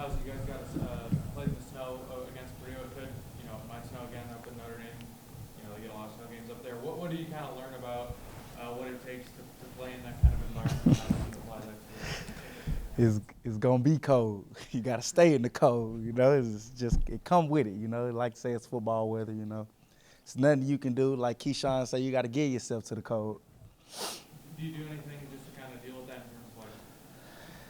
Myles, you guys got played in the snow against Purdue. It could, it might snow again up in Notre Dame. They get a lot of snow games up there. What do you kind of learn about what it takes to play in that kind of environment? How to apply that to It's gonna be cold. You gotta stay in the cold. It's just it come with it. Like say it's football weather. It's nothing you can do. Like Keyshawn say, you gotta get yourself to the cold. Do you do anything just to kind of deal with that in terms of like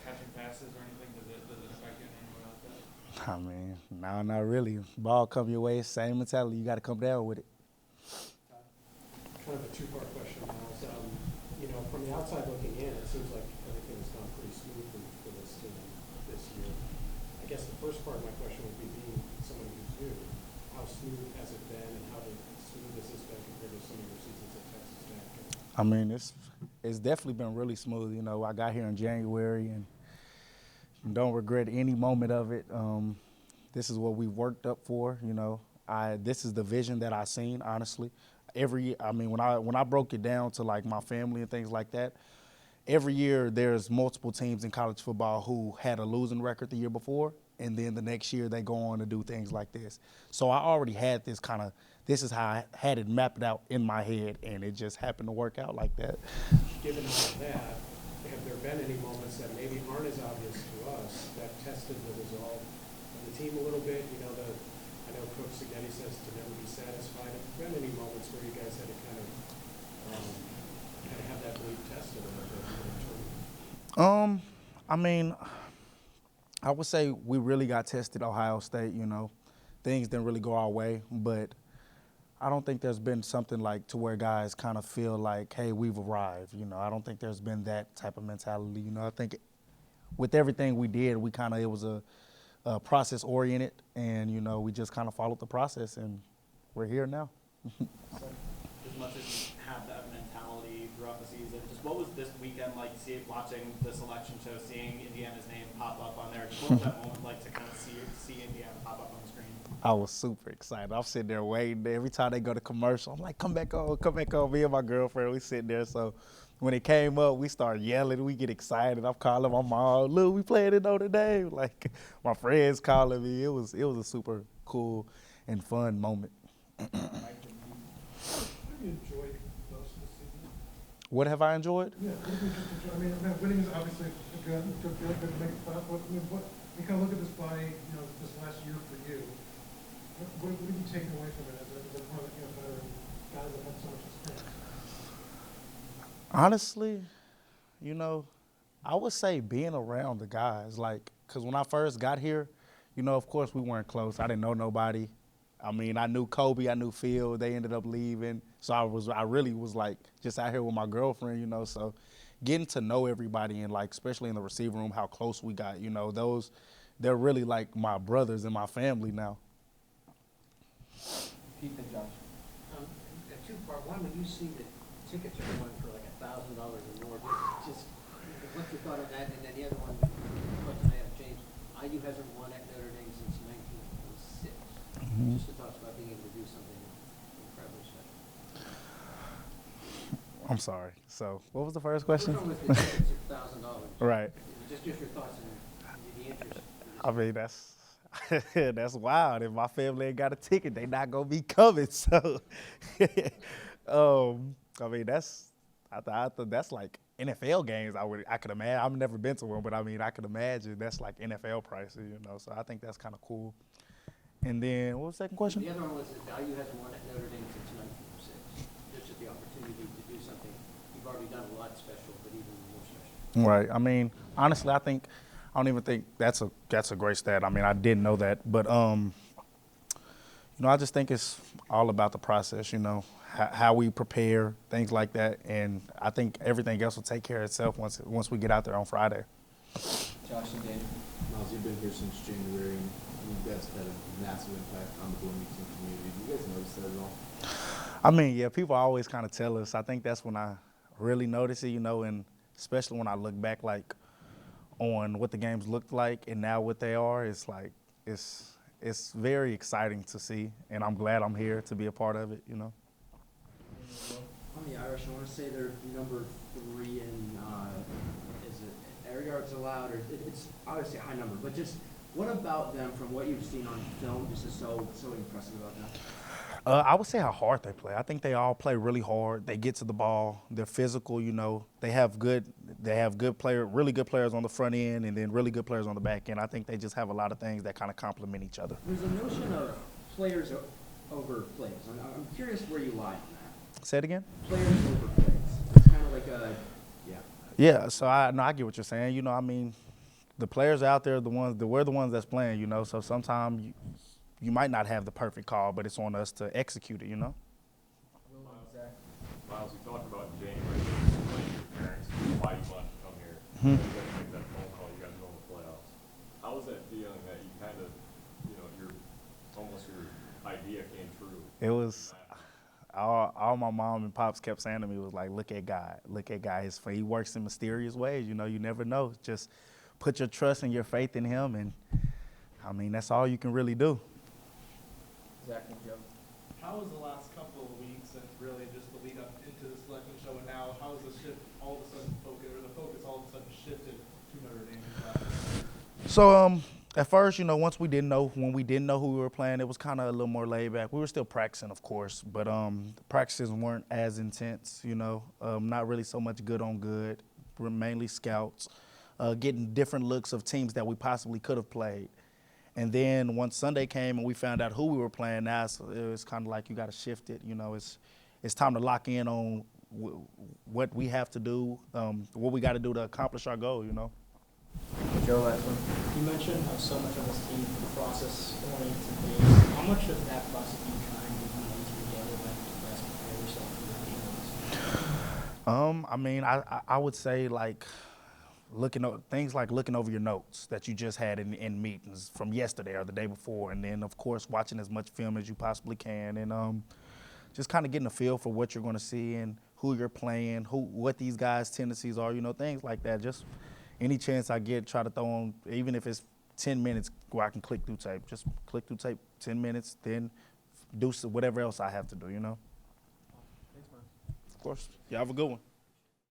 catching passes or anything? Does it affect you in any way like that? I mean, no, not really. Ball come your way, same mentality. You gotta come down with it. Kind of a two-part question, Myles. From the outside looking in, it seems like everything's gone pretty smoothly for this team this year. I guess the first part of my question would be, being somebody who's new, how smooth has it been, and how smooth has this been compared to some of your seasons at Texas Tech? I mean, it's definitely been really smooth. I got here in January and don't regret any moment of it. This is what we worked up for. This is the vision that I seen, honestly. When I broke it down to like my family and things like that, every year there's multiple teams in college football who had a losing record the year before, and then the next year they go on to do things like this. So I already had this is how I had it mapped out in my head, and it just happened to work out like that. Given all of that, have there been any moments that maybe aren't as obvious to us that tested the resolve of the team a little bit? I know Coach Signetti says to never be satisfied. Have there been any moments where you guys had to kind of have that belief tested a little bit? I would say we really got tested Ohio State. Things didn't really go our way, but I don't think there's been something like to where guys kind of feel like, hey, we've arrived. I don't think there's been that type of mentality. I think with everything we did, it was a process oriented, and we just kind of followed the process, and we're here now. As much as you have that mentality throughout the season, just what was this weekend like? Watching the selection show, seeing Indiana's name pop up on there. What was that moment like to kind of see Indiana pop up on the screen? I was super excited. I'm sitting there waiting. Every time they go to commercial, I'm like, come back on. Me and my girlfriend, we sitting there. So when it came up, we started yelling. We get excited. I'm calling my mom, look, we playing in Notre Dame. Like, my friends calling me. It was a super cool and fun moment. What have you enjoyed most of the season? What have I enjoyed? Yeah, what have you just enjoyed? Winning is obviously good to make it fun. What you kind of look at this this last year for you. What have you taken away from it as a veteran, guys that have so much experience? Honestly, I would say being around the guys, because when I first got here, of course we weren't close. I didn't know nobody. I knew Kobe, I knew Phil. They ended up leaving, so I really was like just out here with my girlfriend, So getting to know everybody and especially in the receiver room, how close we got, they're really like my brothers and my family now. Keith and Josh. A two-part. One, when you see the tickets are going for like $1,000 or more, just what's your thought on that? And then the other one, question I have, James, IU hasn't won at Notre Dame since 1926. Just the thoughts about being able to do something incredibly special. I'm sorry. So what was the first question? First one was the tickets of $1,000. Right. Just your thoughts and the interest. That's wild. If my family ain't got a ticket, they not gonna be coming. So, I thought that's like NFL games. I could imagine. I've never been to one, but I could imagine that's like NFL prices, So I think that's kind of cool. And then what was the second question? The other one was that IU hasn't won at Notre Dame since 1906. Just the opportunity to do something. You've already done a lot special, but even more special. Right. Honestly, I don't even think that's a great stat. I didn't know that, but I just think it's all about the process. How we prepare, things like that, and I think everything else will take care of itself once we get out there on Friday. Josh and Dave. Myles, you've been here since January, and you guys had a massive impact on the Bloomington community. Do you guys notice that at all? Yeah, people always kind of tell us. I think that's when I really notice it, and especially when I look back, on what the games looked like and now what they are. It's very exciting to see, and I'm glad I'm here to be a part of it. On the Irish, I want to say they're number 3 in is it air yards allowed, or it's obviously a high number, but just What about them, from what you've seen on film, just is so impressive about them? I would say how hard they play. I think they all play really hard. They get to the ball. They're physical. You know, they have really good players on the front end, and then really good players on the back end. I think they just have a lot of things that kind of complement each other. There's a notion of players over plays. I'm curious where you lie on that. Say it again. Players over plays. It's kind of like a, yeah. Yeah. So I get what you're saying. You know, I mean, the players out there, we're the ones that's playing. You know, so sometimes you might not have the perfect call, but it's on us to execute it. You know. Myles, you talked about January, like your parents, why you wanted to come here. You guys make that phone call, you guys go in the playoffs. How was that feeling that you kind of, your idea came true? It was all my mom and pops kept saying to me was like, look at God. He works in mysterious ways. You know, you never know. Just put your trust and your faith in him, and I mean, that's all you can really do. Zach and Joe. How was the last couple of weeks and really just the lead up into the selection show, and now how has the shift all of a sudden focus all of a sudden shifted to Notre Dame? So at first, once when we didn't know who we were playing, it was kind of a little more laid back. We were still practicing, of course, but the practices weren't as intense. Not really so much good on good. We're mainly scouts, getting different looks of teams that we possibly could have played. And then once Sunday came and we found out who we were playing, now it was kind of like you got to shift it. It's time to lock in on what we have to do, what we got to do to accomplish our goal. Joe, last one. You mentioned how so much of this team is process-oriented based. How much of that process do you try and implement together to best prepare yourself for the games? I mean, I would say like looking over your notes that you just had in meetings from yesterday or the day before, and then of course watching as much film as you possibly can, and just kind of getting a feel for what you're going to see and who you're playing, what these guys' tendencies are, things like that. Just any chance I get, try to throw on, even if it's 10 minutes where I can click through tape. Just click through tape 10 minutes, then do whatever else I have to do. Thanks, man. Of course. You have a good one.